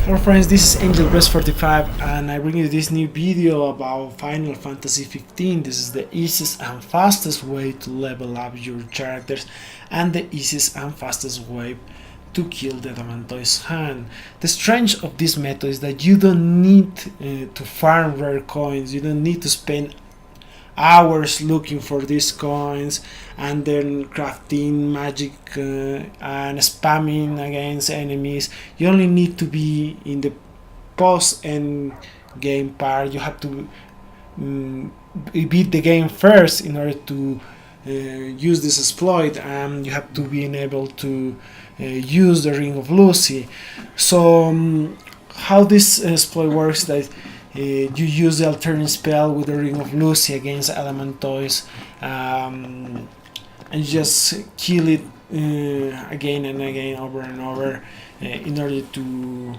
Hello friends, this is AngelBreast45 and I bring you this new video about Final Fantasy 15. This is the easiest and fastest way to level up your characters and the easiest and fastest way to kill the Adamantoise hand. The strength of this method is that you don't need to farm rare coins, you don't need to spend hours looking for these coins and then crafting magic and spamming against enemies. You only need to be in the post end game part. You have to beat the game first in order to use this exploit, and you have to be able to use the Ring of Lucy. So how this exploit works that you use the alternate spell with the Ring of Lucy against Adamantoise, and you just kill it again and again, over and over, in order to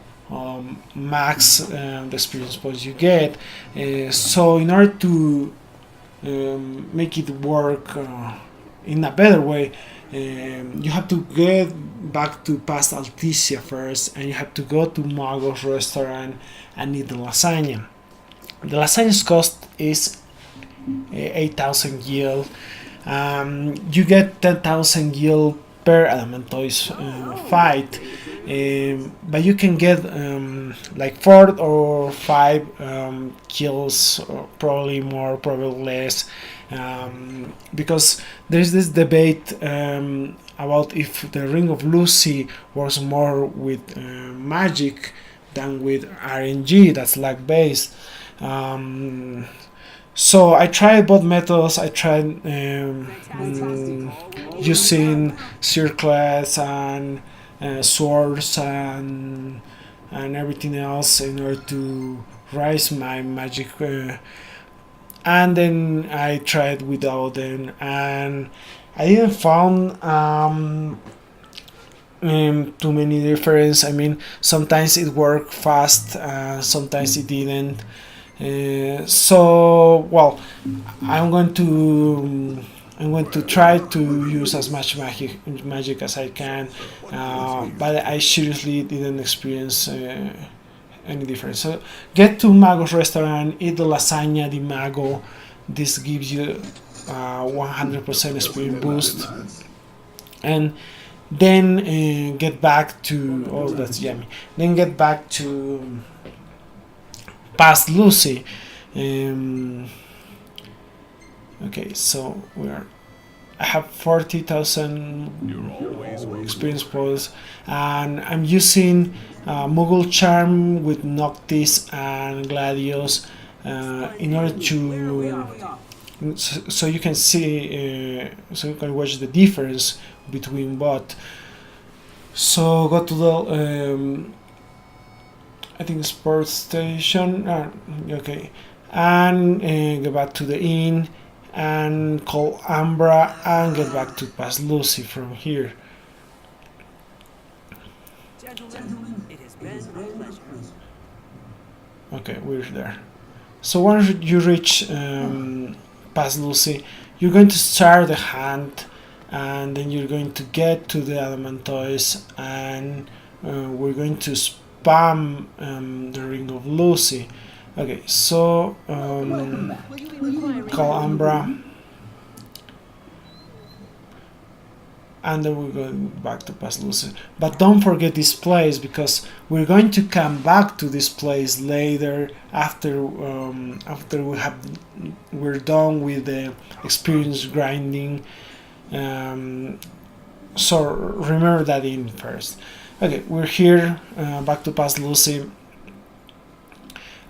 max the experience points you get. So in order to make it work in a better way, you have to get back to past Alticia first, and you have to go to Mago's restaurant and eat the lasagna. The lasagna's cost is 8,000 gil. You get 10,000 gil per Adamantoise fight, but you can get like 4 or 5 kills, or probably more, probably less, because there's this debate about if the Ring of Lucy works more with magic than with RNG, that's luck based. So I tried both methods. I tried using circlets and swords and everything else in order to raise my magic, and then I tried without them, and I didn't found too many difference. I mean, sometimes it worked fast, sometimes it didn't. So well, I'm going to try to use as much magic as I can, but I seriously didn't experience any difference. So get to Mago's restaurant, eat the lasagna di Mago. This gives you 100% experience boost, and then get back to, oh, that's yummy, then get back to past Lucy. Okay, so I have 40,000 experience points, and I'm using Moogle Charm with Noctis and Gladius in order to, so you can see, so you can watch the difference between both. So go to the I think sports station, okay, and go back to the inn and call Ambra and get back to past Lucy from here. Gentlemen, it has been a pleasure. Okay, we're there. So once you reach past Lucy, you're going to start the hunt, and then you're going to get to the Adamantoise, and we're going to spam the Ring of Lucy. Okay, so call Ambra, and then we're going back to past Lucy. But don't forget this place, because we're going to come back to this place later after we're done with the experience grinding. So remember that in first. Okay, we're here, back to past Lucy.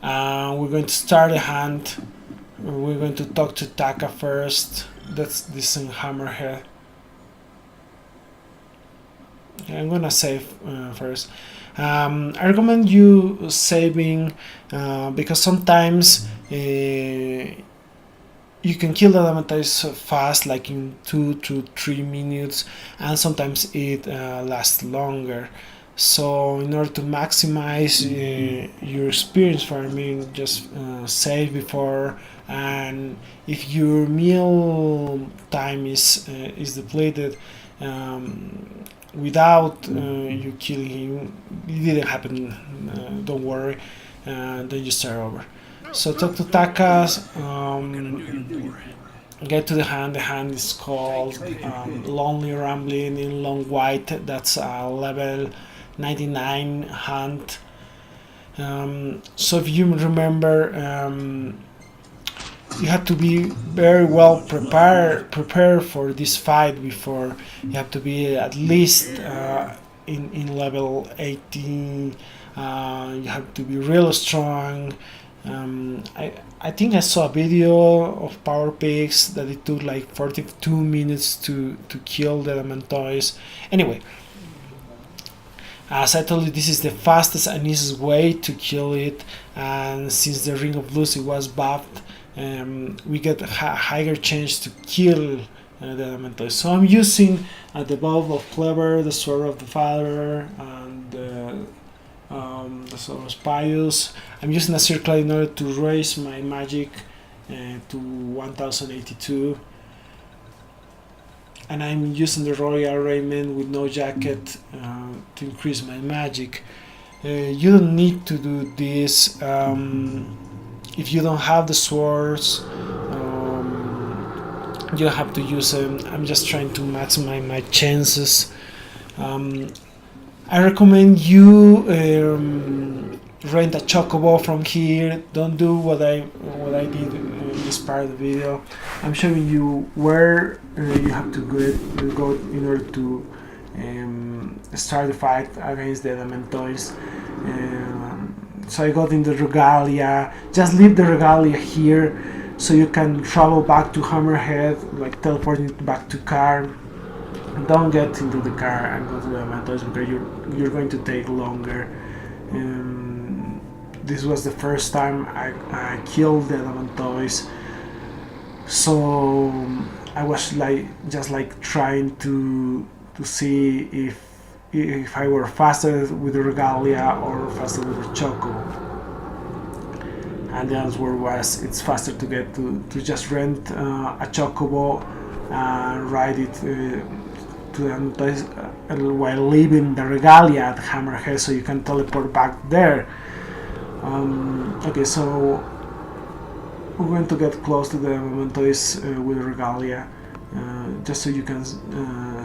We're going to start a hunt. We're going to talk to Taka first. That's this Hammerhead. Okay, I'm gonna save first. I recommend you saving because sometimes you can kill the Adamantoise fast, like in 2 to 3 minutes, and sometimes it lasts longer. So in order to maximize your experience farming, just save before, and if your meal time is depleted, without you killing him. It didn't happen, don't worry. Then you start over. So talk to Takas, get to the hand. The hand is called Lonely Rambling in Long White. That's a level 99 hand. So if you remember, you have to be very well prepared for this fight before. You have to be at least in level 18. You have to be real strong. I think I saw a video of power picks that it took like 42 minutes to kill the Adamantoise. Anyway, as I told you, this is the fastest and easiest way to kill it, and since the Ring of Lucy was buffed, we get a higher chance to kill the Adamantoise. So I'm using the Bow of Clever, the Sword of the Father, and the Sword of Pius. I'm using a circle in order to raise my magic to 1082. And I'm using the Royal Raiment with no jacket to increase my magic. You don't need to do this if you don't have the swords. You don't have to use them. I'm just trying to maximize my chances. I recommend you rent a chocobo from here. Don't do what I did in this part of the video. I'm showing you where you have to go in order to start the fight against the Adamantoise. So I got in the Regalia. Just leave the Regalia here so you can travel back to Hammerhead, like teleporting back to car. Don't get into the car and go to the Adamantoise because you're going to take longer. This was the first time I killed the Adamantoise, so I was just trying to see if I were faster with the Regalia or faster with the Choco. And the answer was it's faster to get to just rent a Chocobo and ride it to the Adamantoise while leaving the Regalia at Hammerhead so you can teleport back there. Okay, so we're going to get close to the Adamantoise with the Regalia, just so you can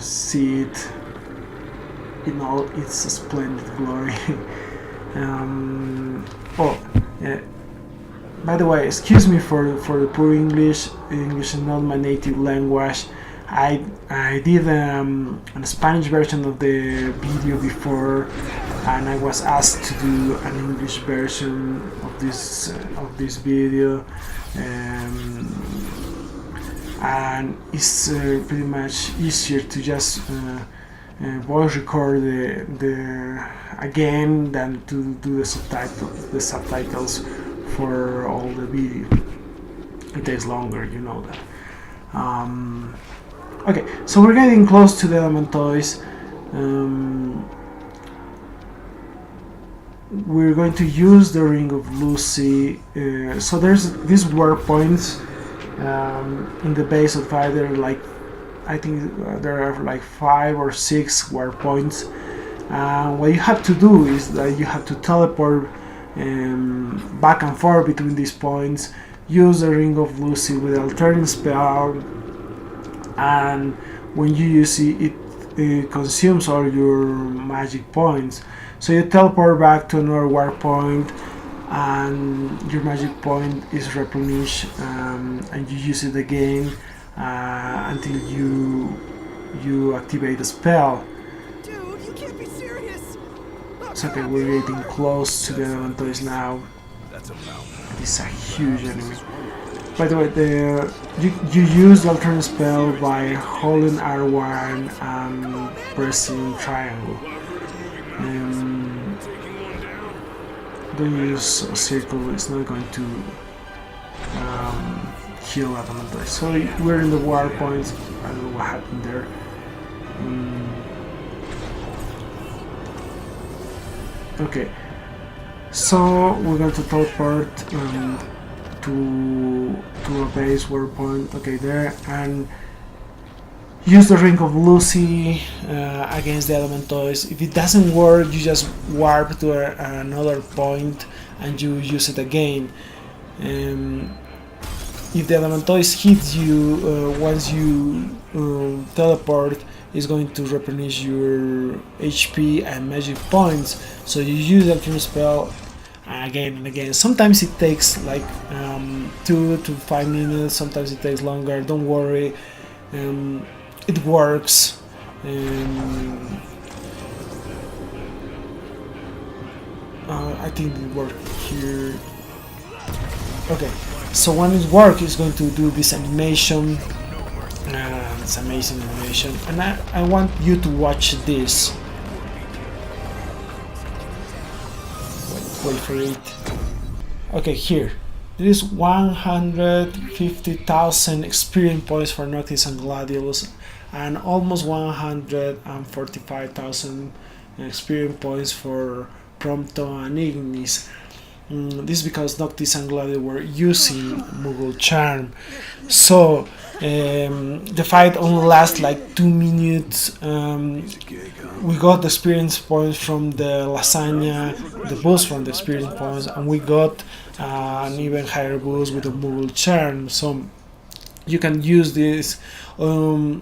see it in all its splendid glory. By the way, excuse me for the poor English. English is not my native language. I did a Spanish version of the video before, and I was asked to do an English version of this video, and it's pretty much easier to just voice record the again than to do the subtitles for all the video. It takes longer, you know that. Okay, so we're getting close to the Adamantoise. We're going to use the Ring of Lucy. So there's these war points in the base of the fire. There are I think there are like 5 or 6 war points. What you have to do is that you have to teleport back and forth between these points. Use the Ring of Lucy with alternate spell, and when you use it, it consumes all your magic points. So you teleport back to another war point, and your magic point is replenished, and you use it again until you activate the spell. Dude, you can't be serious. It's okay, we're getting close to the Adamantoise now. That's about. It's a huge enemy. By the way, you use the alternate spell by holding R1 and pressing triangle. Don't use a circle, it's not going to kill Adamantoise. So we're in the war points, I don't know what happened there. Okay, so we're going to teleport to a base war point. Okay, there, and use the Ring of Lucy against the Adamantoise. If it doesn't work, you just warp to another point and you use it again. If the Adamantoise hits you once you teleport, it's going to replenish your HP and magic points. So you use that from spell again and again. Sometimes it takes like 2 to 5 minutes. Sometimes it takes longer. Don't worry. It works. I think it worked here. Okay, so when it works, it's going to do this animation. It's amazing animation, and I want you to watch this. Wait for it. Okay, here. There is 150,000 experience points for Noctis and Gladiolus, and almost 145,000 experience points for Prompto and Ignis. This is because Noctis and Gladiolus were using Moogle Charm. So the fight only lasts like 2 minutes. We got the experience points from the lasagna, the boost from the experience points, and we got an even higher boost with the Moogle Charm. So you can use this, or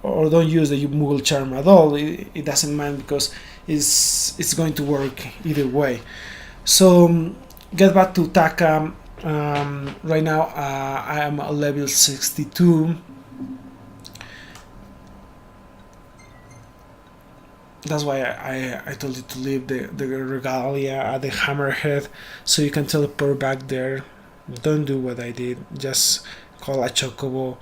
don't use the Moogle Charm at all. It doesn't matter because it's going to work either way. So get back to Taka. Right now I am at level 62. That's why I told you to leave the regalia at the Hammerhead, so you can teleport back there. Don't do what I did. Just call a Chocobo,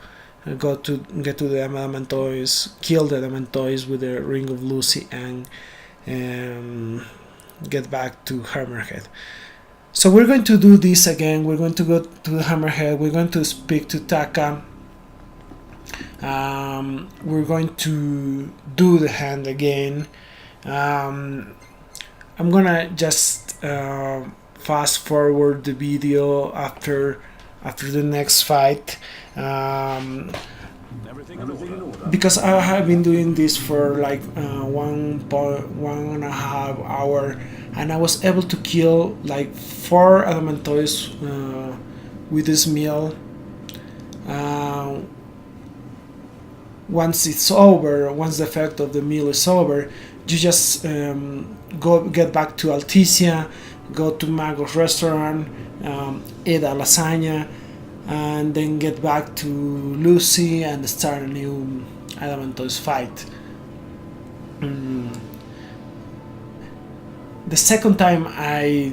get to the Adamantoise, kill the Adamantoise with the Ring of Lucy, and get back to Hammerhead. So we're going to do this again. We're going to go to the Hammerhead. We're going to speak to Taka. We're going to do the hand again. I'm gonna just fast forward the video after the next fight, because I have been doing this for like 1.5 hour, and I was able to kill like 4 Adamantoise with this meal. Once it's over, once the effect of the meal is over, you just get back to Alticia, go to Mago's restaurant, eat a lasagna, and then get back to Lucy and start a new Adamantoise fight. The second time I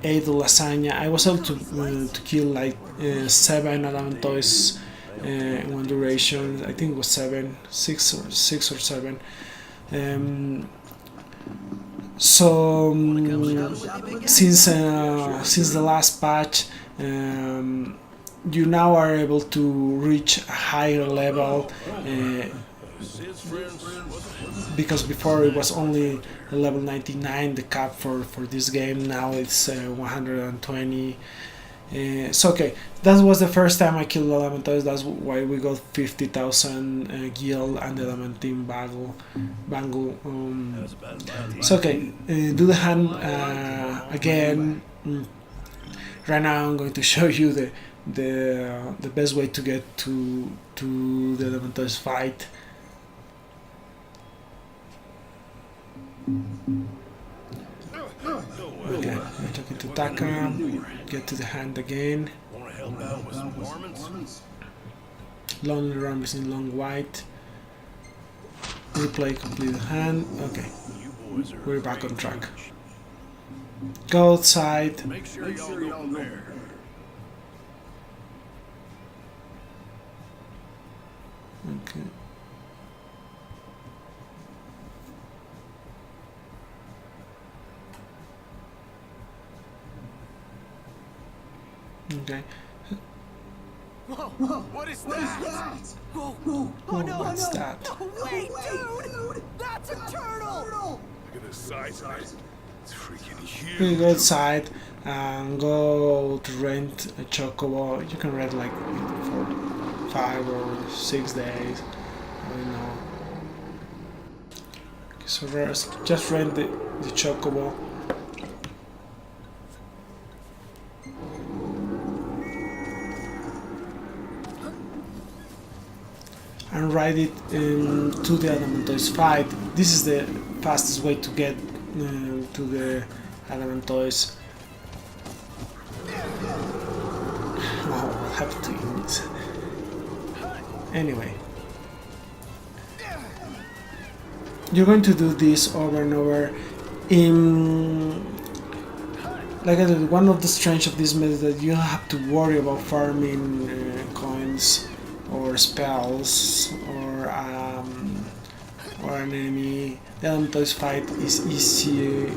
ate the lasagna, I was able to kill like 7 Adamantoise in one duration. I think it was 6 or 7. So since the last patch, you now are able to reach a higher level, because before it was only level 99 the cap for this game. Now it's 120. So okay, that was the first time I killed Adamantoise. That's why we got 50,000 gil and the Adamantine bangle. So okay, do the hand again. Right now I'm going to show you the best way to get to the Adamantoise fight. Okay, we're talking to Taka. Get to the hand again. Lonely Rumbles in long white. Replay complete the hand. Okay, we're back on track. Go outside. Make sure y'all go there. Okay. Okay. Whoa, what is that? Whoa. Oh no, What's that? No, wait, dude! That's a turtle! Look at the size of it. It's freaking You huge. go outside and go to rent a chocobo. You can rent like for 5 or 6 days. I don't know. So just rent the chocobo. And ride it to the Adamantoise fight. This is the fastest way to get to the Adamantoise. Oh, what happened to Ines? Anyway, you're going to do this over and over. Like I said, one of the strengths of this method is that you don't have to worry about farming coins or spells or an enemy. The Adamantoise fight is easy,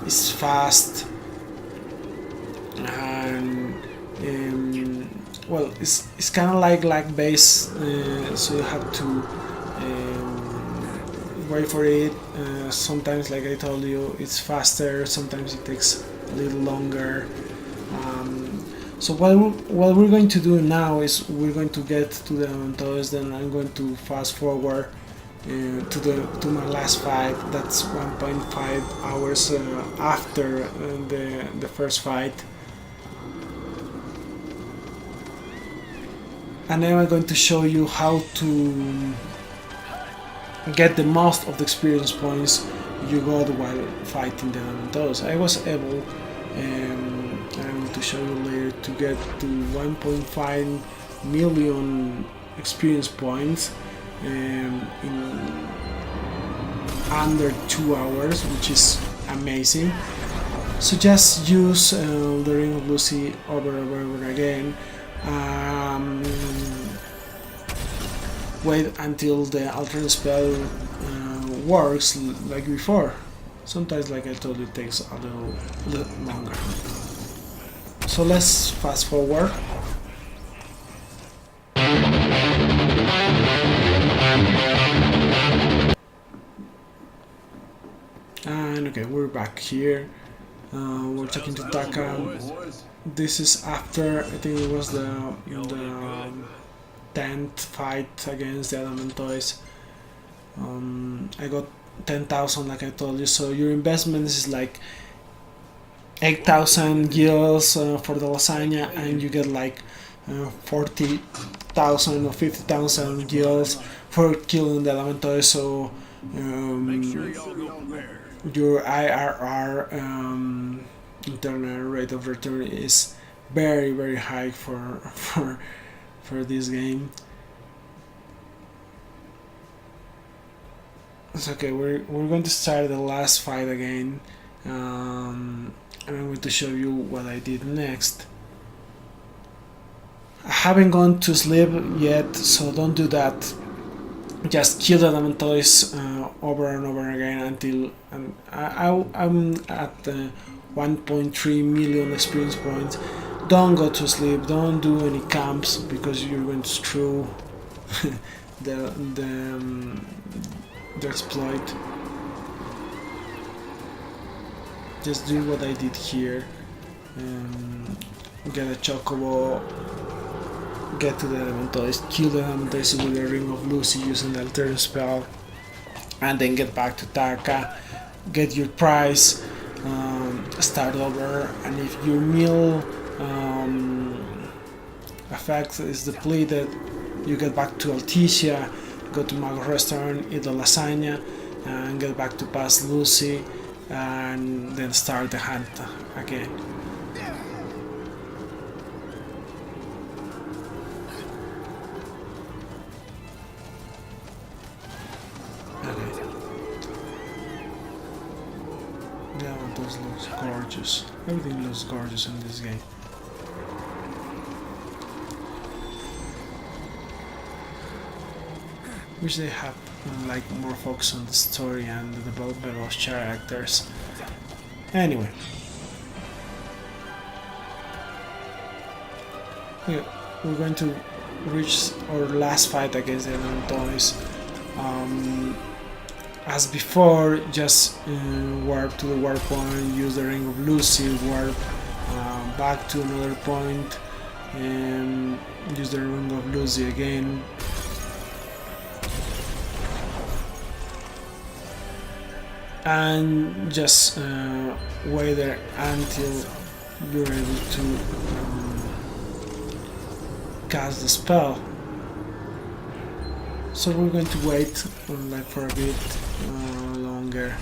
is fast, and well, it's kind of like lag based, so you have to wait for it. Sometimes, like I told you, it's faster. Sometimes it takes a little longer. So what we're going to do now is we're going to get to the Adamantoise, then I'm going to fast forward to my last fight. That's 1.5 hours after the first fight. And then I'm going to show you how to get the most of the experience points you got while fighting the Adamantoise. I was able, I'm going to show you later, to get to 1.5 million experience points in under 2 hours, which is amazing. So just use the Ring of Lucy over and over again. Wait until the alternate spell works like before. Sometimes, like I told you, it takes a little longer. So let's fast forward. And okay, we're back here. We're talking to Taka. This is after, I think it was the 10th fight against the Adamantoise. I got 10,000, like I told you. So your investment is like 8,000 gills for the lasagna, and you get like 40,000 or 50,000 gills for killing the Adamantoise. So your IRR, internal rate of return, is very very high for this game. It's okay. We're going to start the last fight again, and I'm going to show you what I did next. I haven't gone to sleep yet, so don't do that. Just kill the Adamantoise over and over again until I'm at 1.3 million experience points. Don't go to sleep. Don't do any camps because you're going to screw the exploit. Just do what I did here. Get a chocobo. Get to the Adamantoise, kill the Adamantoise with the Ring of Lucy using the alternate spell, and then get back to Taka, get your prize, start over, and if your meal effect is depleted, you get back to Alticia, go to Mago Restaurant, eat the lasagna, and get back to past Lucy, and then start the hunt again. Those looks gorgeous. Everything looks gorgeous in this game. Wish they had like more focus on the story and the development of characters. Anyway, we're going to reach our last fight against the Adamantoise. as before, just warp to the warp point, use the ring of Lucy, warp back to another point, and use the ring of Lucy again. And just wait there until you're able to cast the spell. So we're going to wait like for a bit longer.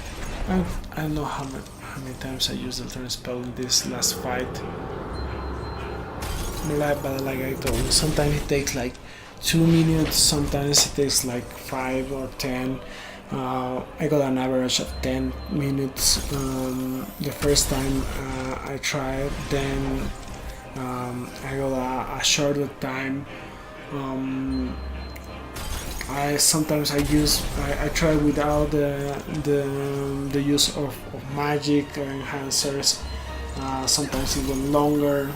I don't know how many times I used the alternate spell in this last fight. But like I told you, sometimes it takes like 2 minutes, sometimes it takes like 5 or 10. I got an average of 10 minutes the first time I tried, then I got a shorter time. I try without the use of magic enhancers. Sometimes it went longer.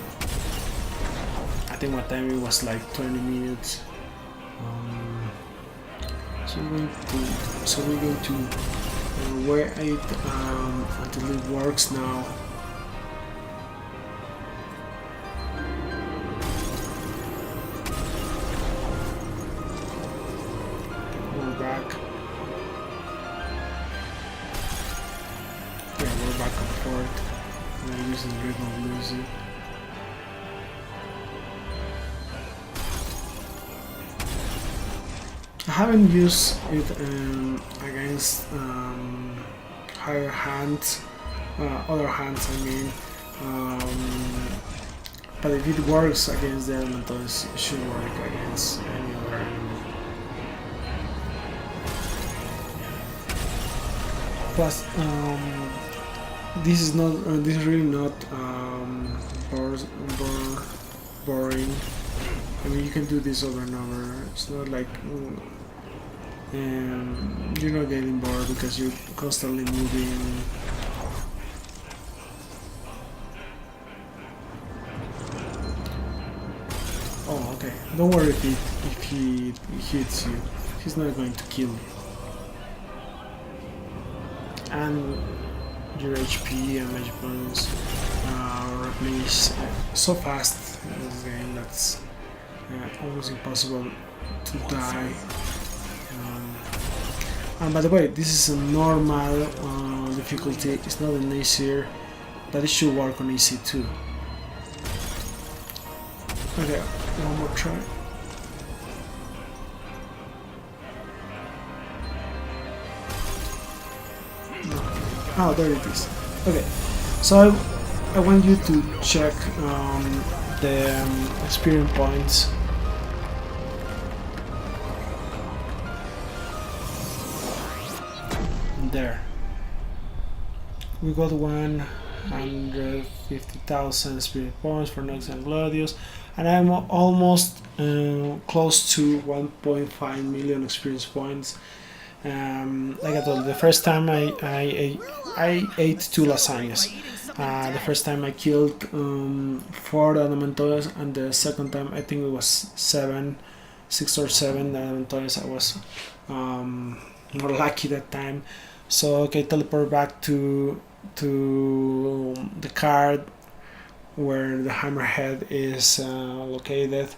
I think my time it was like 20 minutes. So we're going to wait until it works now. We're back. Yeah, we're back and forth. We're using the rhythm of music. I haven't used it against higher hands, other hands I mean, but if it works against the Adamantoise, it should work against any other enemy. Plus, this is really not boring. I mean, you can do this over and over. It's not like you're not getting bored because you're constantly moving. Oh, okay. Don't worry if he hits you. He's not going to kill you. And your HP and magic points replenish so fast in this game that's almost impossible to die. And by the way, this is a normal difficulty, it's not an easier, but it should work on easy too. Okay, one more try. Oh, there it is. Okay, so I want you to check the experience points. There. We got 150,000 experience points for Nox and Gladius, and I'm almost close to 1.5 million experience points. Like I told you, the first time I ate 2 lasagnas. The first time I killed 4 Adamantoise, and the second time I think it was 6 or 7 Adamantoise. I was more lucky that time. So okay, teleport back to the card where the hammerhead is located.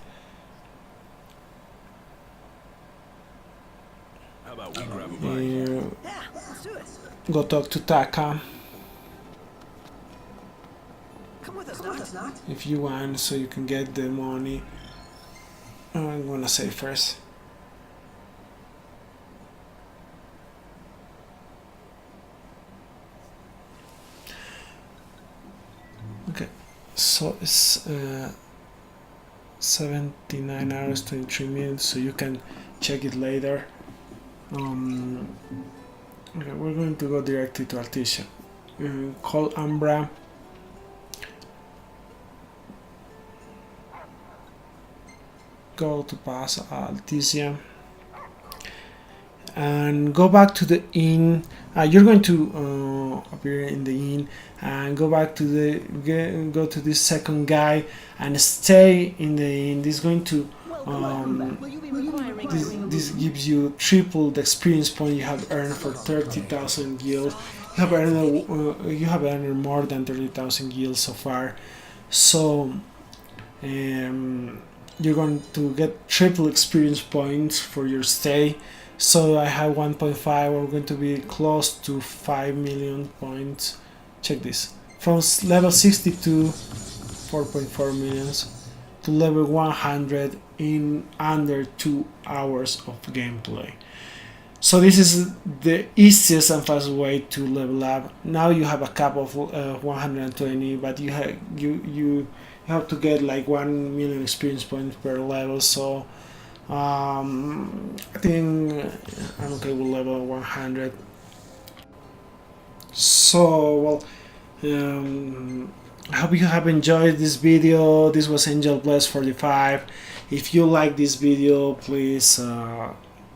How about we grab a bite? Go talk to Taka if you want, so you can get the money. I'm gonna say first. Okay, so it's 79 hours 23 minutes, so you can check it later. Okay, we're going to go directly to Artesia. Call Umbra. Go to pass Artesia. And go back to the inn. You're going to appear in the inn and go back to go to this second guy and stay in the inn. This is going to This gives you triple the experience point you have earned for 30,000 gills. You have earned more than 30,000 gills so far. So you're going to get triple experience points for your stay. So I have 1.5. We're going to be close to 5 million points. Check this. From level 62, 4.4 millions, to level 100 in under 2 hours of gameplay. So this is the easiest and fastest way to level up. Now you have a cap of 120, but you have to get like 1 million experience points per level. So I think I'm okay with level 100. So well, I hope you have enjoyed this video. This was Angel Bless 45. If you like this video, please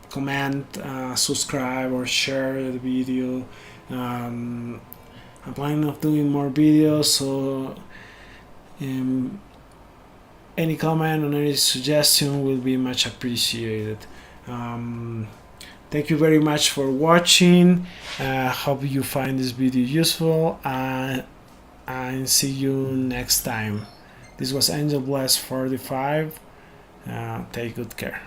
comment, subscribe, or share the video. I'm planning of doing more videos, so any comment or any suggestion will be much appreciated. Thank you very much for watching. Hope you find this video useful, and see you next time. This was Angel Bless 45. Take good care.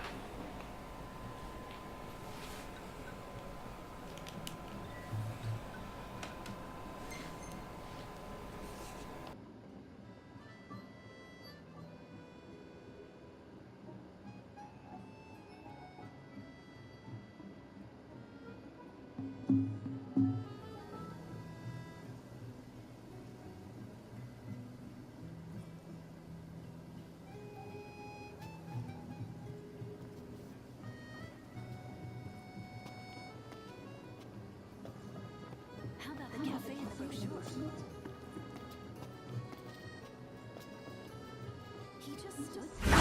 How about the cafe and the brochure? He just stood there.